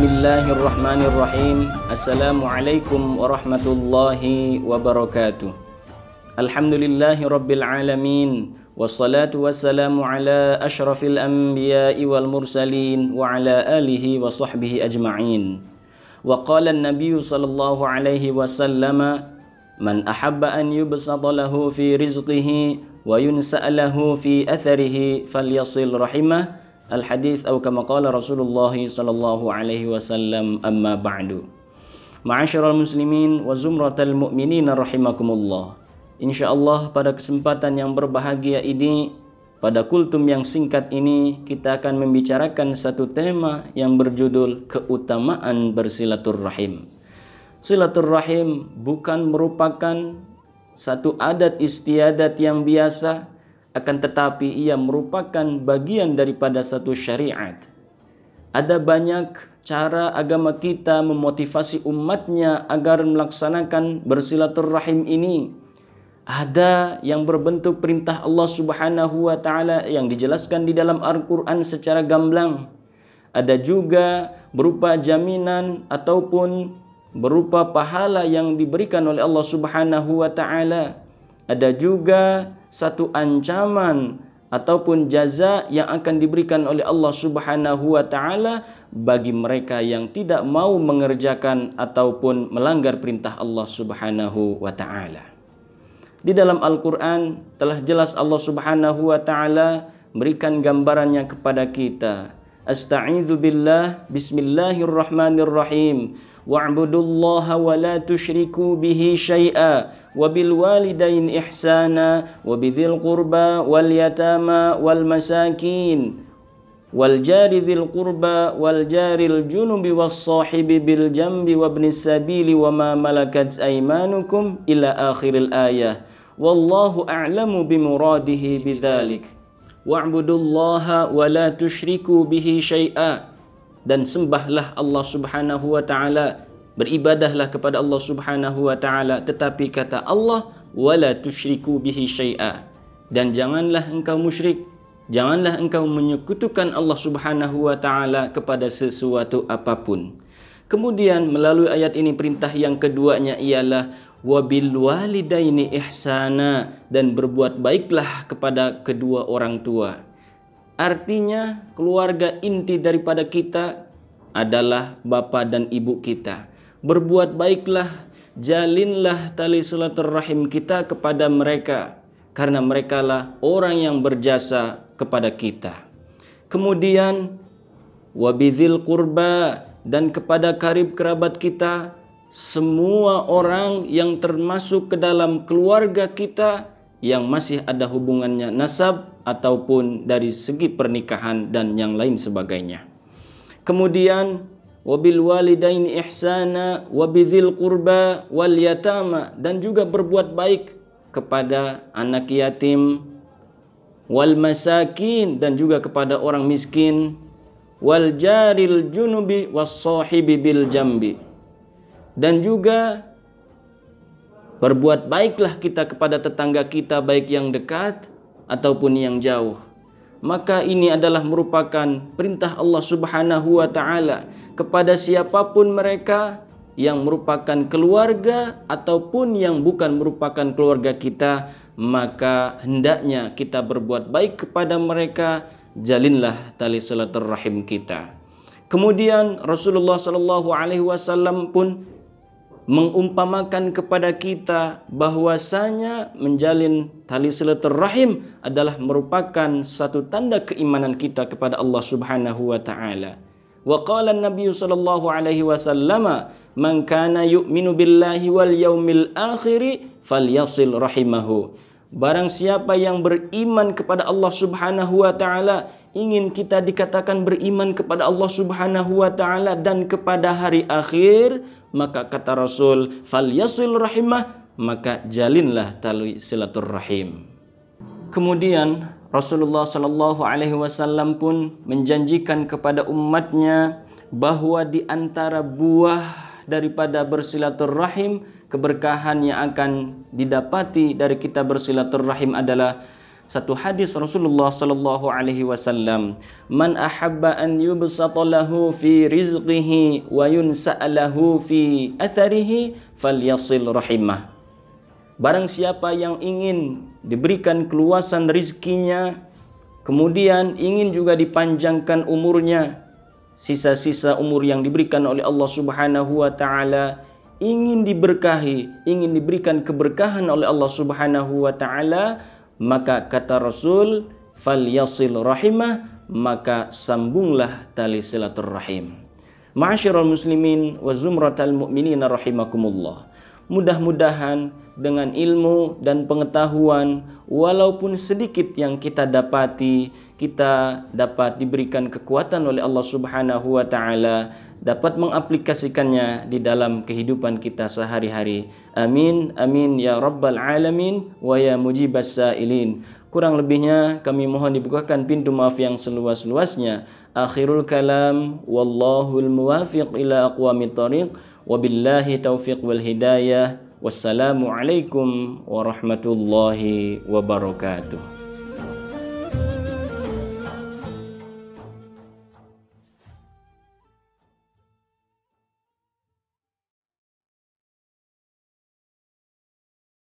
Bismillahirrahmanirrahim. Assalamualaikum warahmatullahi wabarakatuh. Alhamdulillahi rabbil alamin. Wassalatu wassalamu ala ashrafil anbiya'i wal mursalin wa ala alihi wa sahbihi ajma'in. Wa qala an-nabiyyu sallallahu alaihi wasallam, man ahabba an yubsata lahu fi rizqihi wa yunsa'alahu fi atharihi falyasil rahimah. Al-hadits atau kama qala Rasulullah sallallahu alaihi wasallam, amma ba'du. Ma'asyiral muslimin wa zumratal mu'minin rahimakumullah. Insyaallah pada kesempatan yang berbahagia ini, pada kultum yang singkat ini, kita akan membicarakan satu tema yang berjudul keutamaan bersilaturrahim. Silaturrahim bukan merupakan satu adat istiadat yang biasa, akan tetapi ia merupakan bagian daripada satu syariat. Ada banyak cara agama kita memotivasi umatnya agar melaksanakan bersilaturrahim ini. Ada yang berbentuk perintah Allah Subhanahu wa taala yang dijelaskan di dalam Al-Qur'an secara gamblang. Ada juga berupa jaminan ataupun berupa pahala yang diberikan oleh Allah Subhanahu wa taala. Ada juga satu ancaman ataupun jaza yang akan diberikan oleh Allah Subhanahu wa taala bagi mereka yang tidak mau mengerjakan ataupun melanggar perintah Allah Subhanahu wa taala. Di dalam Al-Qur'an telah jelas Allah Subhanahu wa taala berikan gambarannya kepada kita. Asta'idzu billah, bismillahirrahmanirrahim. Wa'budullaha wa la tusyriku bihi syai'a wa bil walidain ihsana wa bidzil qurba wal yatama wal masakin wal jari dzil qurba wal jaril junubi was sahibi bil jambi wa ibnis sabili wa ma malakat aymanukum ila akhiril ayah. Wallahu a'lamu bimuradihi bidzalik. Wa'budullaha wa la tusyriku bihi syai'a. Dan sembahlah Allah Subhanahu wa taala, beribadahlah kepada Allah Subhanahu wa taala, tetapi kata Allah, wala tusyriku bihi syai'a, dan janganlah engkau musyrik, janganlah engkau menyekutukan Allah Subhanahu wa taala kepada sesuatu apapun. Kemudian melalui ayat ini perintah yang keduanya ialah wabil walidaini ihsana, dan berbuat baiklah kepada kedua orang tua. Artinya keluarga inti daripada kita adalah bapa dan ibu kita. Berbuat baiklah, jalinlah tali silaturrahim kita kepada mereka, karena merekalah orang yang berjasa kepada kita. Kemudian wabidzil qurba, dan kepada karib kerabat kita, semua orang yang termasuk ke dalam keluarga kita yang masih ada hubungannya nasab ataupun dari segi pernikahan dan yang lain sebagainya. Kemudian wabil walidaini ihsana wabidzil qurba wal yatama, dan juga berbuat baik kepada anak yatim, wal masakin, dan juga kepada orang miskin, wal jaril junubi was sahibi bil jambi, dan juga berbuat baiklah kita kepada tetangga kita, baik yang dekat ataupun yang jauh. Maka ini adalah merupakan perintah Allah Subhanahu wa taala kepada siapapun mereka yang merupakan keluarga ataupun yang bukan merupakan keluarga kita, maka hendaknya kita berbuat baik kepada mereka, jalinlah tali silaturrahim kita. Kemudian Rasulullah sallallahu alaihi wasallam pun mengumpamakan kepada kita bahwasanya menjalin tali silaturrahim adalah merupakan satu tanda keimanan kita kepada Allah Subhanahu wa taala. Wa qala an-nabiy sallallahu alaihi wasallam, man kana yu'minu billahi wal yaumil akhir falyasil rahimahu. Barang siapa yang beriman kepada Allah Subhanahu wa taala, ingin kita dikatakan beriman kepada Allah Subhanahu wa taala dan kepada hari akhir, maka kata Rasul, falyasil rahimah, maka jalinlah tali silaturrahim. Kemudian Rasulullah sallallahu alaihi wasallam pun menjanjikan kepada umatnya bahwa di antara buah daripada bersilaturrahim, keberkahan yang akan didapati dari kita bersilaturrahim adalah satu hadis Rasulullah sallallahu alaihi wasallam, "Man ahabba an yubsata lahu fi rizqihi wa yunsa'alahu fi atharihi falyasil rahimah." Barang siapa yang ingin diberikan keluasan rizkinya, kemudian ingin juga dipanjangkan umurnya, sisa-sisa umur yang diberikan oleh Allah Subhanahu wa taala, ingin diberkahi, ingin diberikan keberkahan oleh Allah Subhanahu wa taala, maka kata Rasul, falyasil rahimah, maka sambunglah tali silaturrahim. Ma'asyiral muslimin wa zumratal mu'minin rahimakumullah. Mudah-mudahan dengan ilmu dan pengetahuan walaupun sedikit yang kita dapati, kita dapat diberikan kekuatan oleh Allah Subhanahu wa taala, dapat mengaplikasikannya di dalam kehidupan kita sehari-hari. Amin, amin ya rabbal alamin wa ya mujibas sailin. Kurang lebihnya kami mohon dibukakan pintu maaf yang seluas-luasnya. Akhirul kalam, wallahul muwafiq ila aqwamit thariq, wabillahi taufiq wal hidayah. Wassalamualaikum warahmatullahi wabarakatuh.